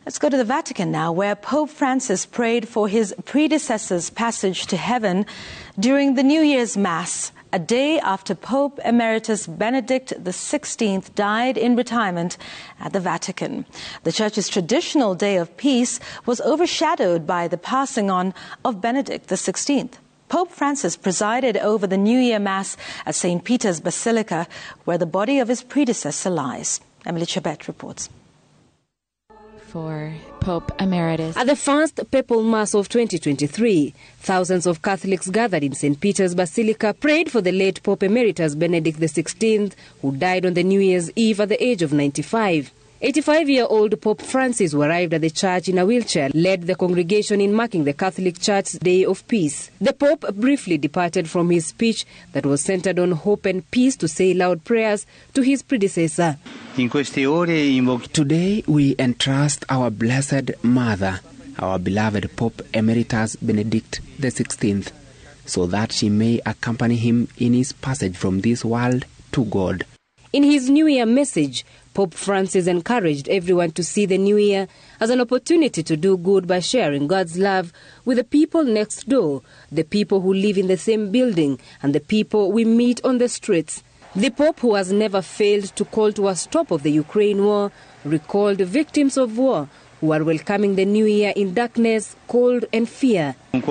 Let's go to the Vatican now, where Pope Francis prayed for his predecessor's passage to heaven during the New Year's Mass, a day after Pope Emeritus Benedict XVI died in retirement at the Vatican. The Church's traditional day of peace was overshadowed by the passing on of Benedict XVI. Pope Francis presided over the New Year Mass at St. Peter's Basilica, where the body of his predecessor lies. Emily Chabet reports. For Pope Emeritus. At the first Papal Mass of 2023, thousands of Catholics gathered in St. Peter's Basilica prayed for the late Pope Emeritus Benedict XVI, who died on the New Year's Eve at the age of 95. 85-year-old Pope Francis, who arrived at the church in a wheelchair, led the congregation in marking the Catholic Church's Day of Peace. The Pope briefly departed from his speech that was centered on hope and peace to say loud prayers to his predecessor. Today we entrust our Blessed Mother, our beloved Pope Emeritus Benedict XVI, so that she may accompany him in his passage from this world to God. In his New Year message, Pope Francis encouraged everyone to see the New Year as an opportunity to do good by sharing God's love with the people next door, the people who live in the same building, and the people we meet on the streets. The Pope, who has never failed to call to a stop of the Ukraine war, recalled victims of war who are welcoming the New Year in darkness, cold, and fear. On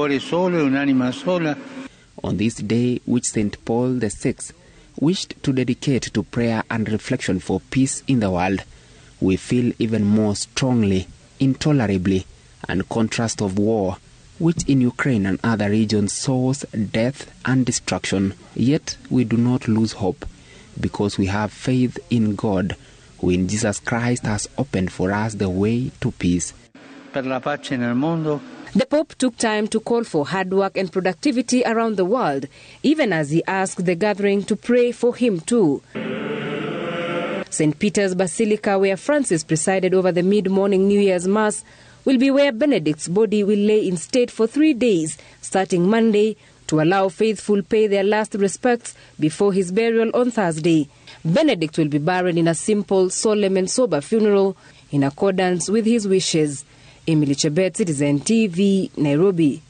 this day, which St. Paul VI wished to dedicate to prayer and reflection for peace in the world, we feel even more strongly, intolerably, and contrast of war, which in Ukraine and other regions sows death and destruction. Yet we do not lose hope, because we have faith in God, who in Jesus Christ has opened for us the way to peace. The Pope took time to call for hard work and productivity around the world, even as he asked the gathering to pray for him too. St. Peter's Basilica, where Francis presided over the mid-morning New Year's Mass, will be where Benedict's body will lay in state for 3 days, starting Monday, to allow faithful pay their last respects before his burial on Thursday. Benedict will be buried in a simple, solemn and sober funeral in accordance with his wishes. Emily Chebet, Citizen TV, Nairobi.